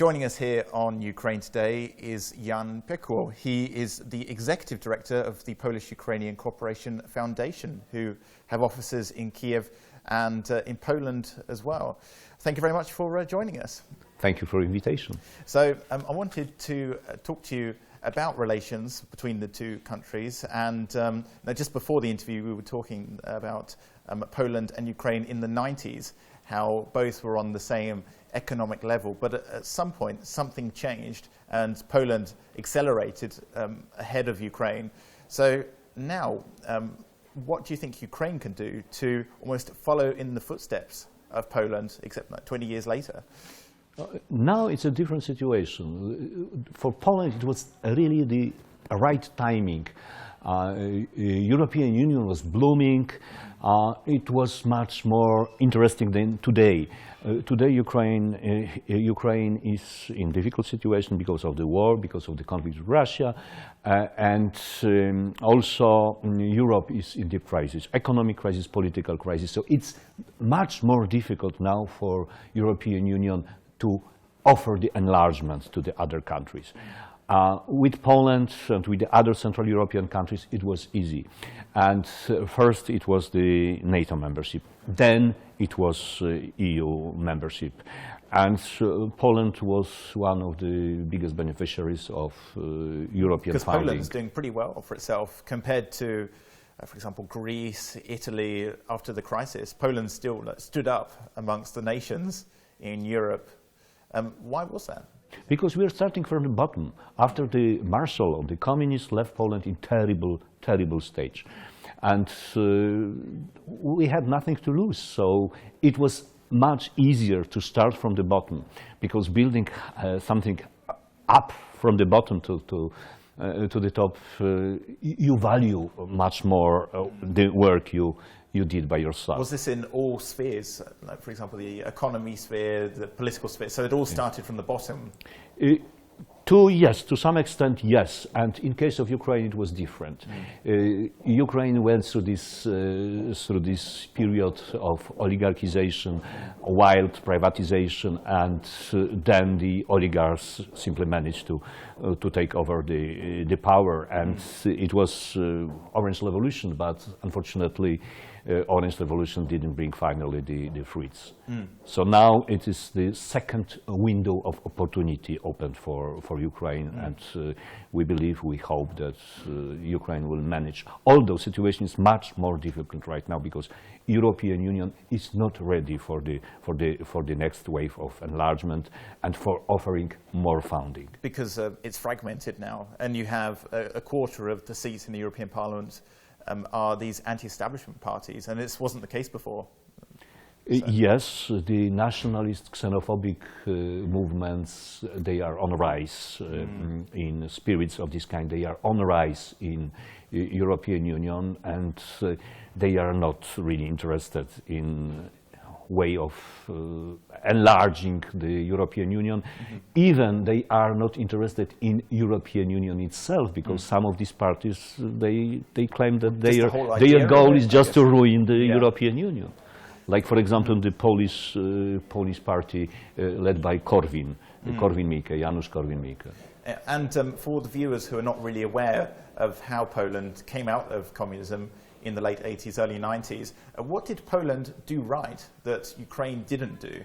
Joining us here on Ukraine Today is Jan Piekło. He is the Executive Director of the Polish-Ukrainian Cooperation Foundation, who have offices in Kiev and in Poland as well. Thank you very much for joining us. Thank you for the invitation. So I wanted to talk to you about relations between the two countries, and just before the interview we were talking about Poland and Ukraine in the 90s, how both were on the same economic level, but at some point something changed and Poland accelerated ahead of Ukraine. So now, what do you think Ukraine can do to almost follow in the footsteps of Poland, except like 20 years later? Now it's a different situation. For Poland it was really the right timing. European Union was blooming. It was much more interesting than today. Today Ukraine is in a difficult situation because of the war, because of the conflict with Russia, and also Europe is in deep crisis, economic crisis, political crisis. So it's much more difficult now for European Union to offer the enlargement to the other countries. With Poland and with the other Central European countries, it was easy. And first it was the NATO membership, then it was EU membership. And Poland was one of the biggest beneficiaries of European because funding. Poland is doing pretty well for itself compared to, for example, Greece, Italy. After the crisis, Poland still stood up amongst the nations in Europe. Why was that? Because we are starting from the bottom. After the Marshall, the communists left Poland in terrible stage. And we had nothing to lose. So it was much easier to start from the bottom, because building something up from the bottom to the top, you value much more the work you did by yourself. Was this in all spheres, like for example the economy sphere, the political sphere, so it all started from the bottom? Yes, to some extent, yes. And in case of Ukraine, it was different. Ukraine went through this period of oligarchization, wild privatization, and then the oligarchs simply managed to take over the power. And it was Orange Revolution, but unfortunately, Orange Revolution didn't bring finally the fruits. So now it is the second window of opportunity opened for Ukraine, and we hope that Ukraine will manage. Although the situation is much more difficult right now because European Union is not ready for the next wave of enlargement and for offering more funding. Because it's fragmented now, and you have a quarter of the seats in the European Parliament are these anti-establishment parties, and this wasn't the case before. So. Yes, the nationalist, xenophobic movements, they are on rise in spirits of this kind. They are on rise in European Union, and they are not really interested in way of enlarging the European Union. Even they are not interested in European Union itself, because some of these parties, they claim that their goal is just to ruin the European Union. Like, for example, the Polish party led by Janusz Korwin-Mikke. And for the viewers who are not really aware of how Poland came out of communism in the late 80s, early 90s, what did Poland do right that Ukraine didn't do?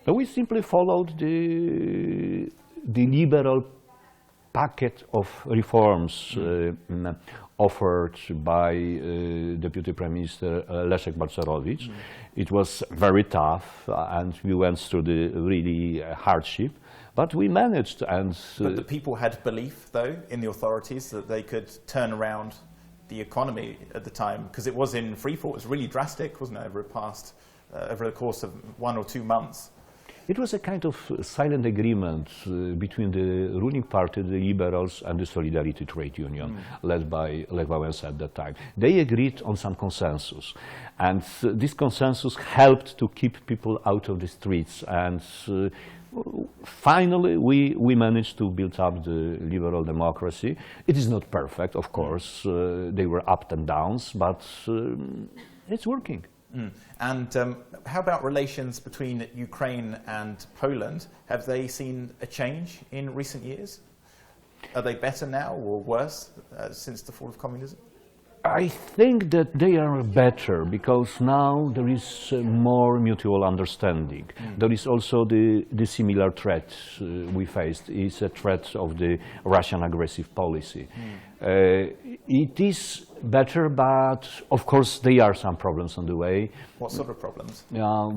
We simply followed the liberal packet of reforms offered by Deputy Prime Minister Leszek Balcerowicz. It was very tough, and we went through the really hardship, but we managed. But the people had belief, though, in the authorities that they could turn around the economy at the time, because it was in freefall. It was really drastic, wasn't it, over the course of 1 or 2 months? It was a kind of silent agreement between the ruling party, the Liberals, and the Solidarity Trade Union, led by Lech Wałęsa at that time. They agreed on some consensus, and this consensus helped to keep people out of the streets. And finally, we managed to build up the liberal democracy. It is not perfect, of course. There were ups and downs, but it's working. And how about relations between Ukraine and Poland? Have they seen a change in recent years? Are they better now or worse since the fall of communism? I think that they are better because now there is more mutual understanding. There is also the similar threat we faced. It's a threat of the Russian aggressive policy. It is better, but of course there are some problems on the way. What sort of problems?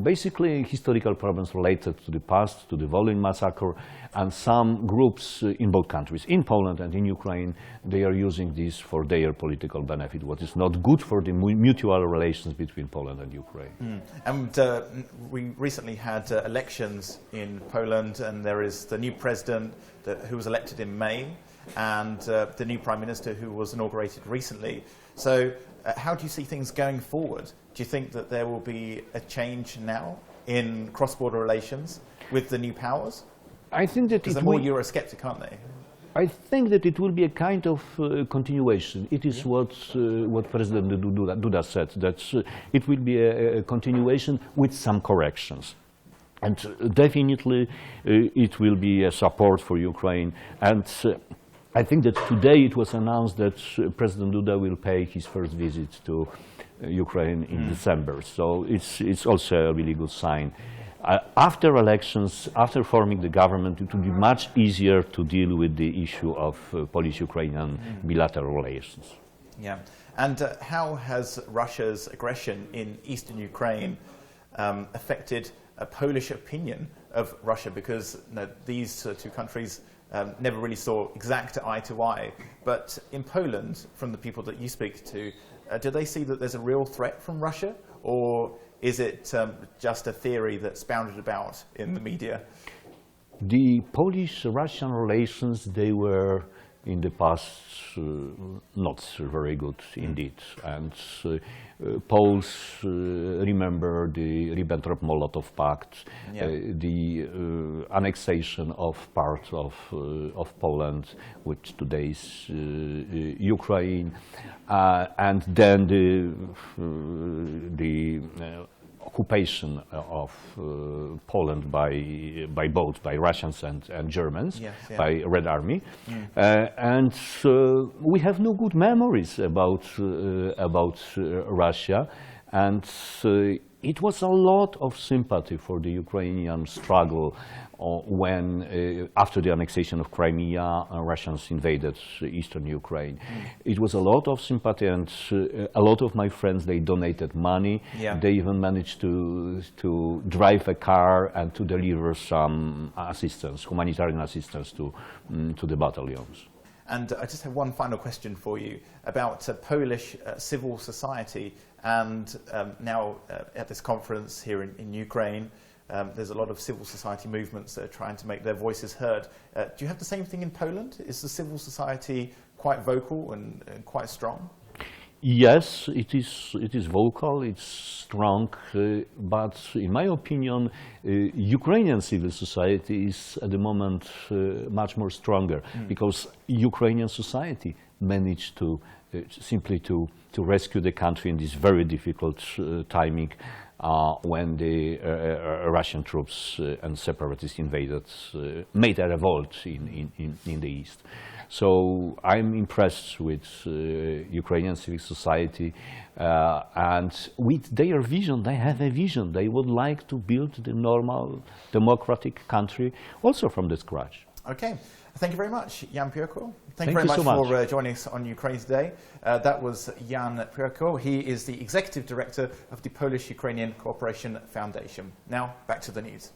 Basically historical problems related to the past, to the Volyn massacre, and some groups in both countries, in Poland and in Ukraine, they are using this for their political benefit, what is not good for the mutual relations between Poland and Ukraine. And we recently had elections in Poland, and there is the new president who was elected in May, and the new prime minister who was inaugurated recently. So how do you see things going forward? Do you think that there will be a change now in cross-border relations with the new powers? I think that because they're more Eurosceptic, aren't they? I think that it will be a kind of continuation. It is what President Duda said, that it will be a continuation with some corrections. And definitely it will be a support for Ukraine. And I think that today it was announced that President Duda will pay his first visit to Ukraine in December. So it's also a really good sign. After elections, after forming the government, it will be much easier to deal with the issue of Polish-Ukrainian bilateral relations. Yeah. And how has Russia's aggression in eastern Ukraine affected a Polish opinion of Russia? Because these two countries never really saw exact eye to eye. But in Poland, from the people that you speak to, do they see that there's a real threat from Russia? Or is it just a theory that's bounded about in the media? The Polish-Russian relations, they were in the past not very good indeed. And Poles remember the Ribbentrop-Molotov Pact, the annexation of part of Poland, which today is Ukraine, and then the occupation of Poland by both by Russians and Germans, by Red Army, and we have no good memories about Russia, and it was a lot of sympathy for the Ukrainian struggle when, after the annexation of Crimea, Russians invaded eastern Ukraine. It was a lot of sympathy, and a lot of my friends, they donated money. They even managed to drive a car and to deliver some assistance, humanitarian assistance to the battalions. And I just have one final question for you about Polish civil society. And now at this conference here in Ukraine, there's a lot of civil society movements that are trying to make their voices heard. Do you have the same thing in Poland? Is the civil society quite vocal and quite strong? Yes, it is vocal, it's strong, but in my opinion, Ukrainian civil society is at the moment much more stronger, because Ukrainian society managed to simply to rescue the country in this very difficult timing when the Russian troops and separatists invaded, made a revolt in the east. So I'm impressed with Ukrainian civic society, and with their vision. They have a vision. They would like to build the normal democratic country also from the scratch. Okay. Thank you very much, Jan Piórko. Thank you very much so for joining us on Ukraine Today. That was Jan Piórko. He is the Executive Director of the Polish-Ukrainian Cooperation Foundation. Now, back to the news.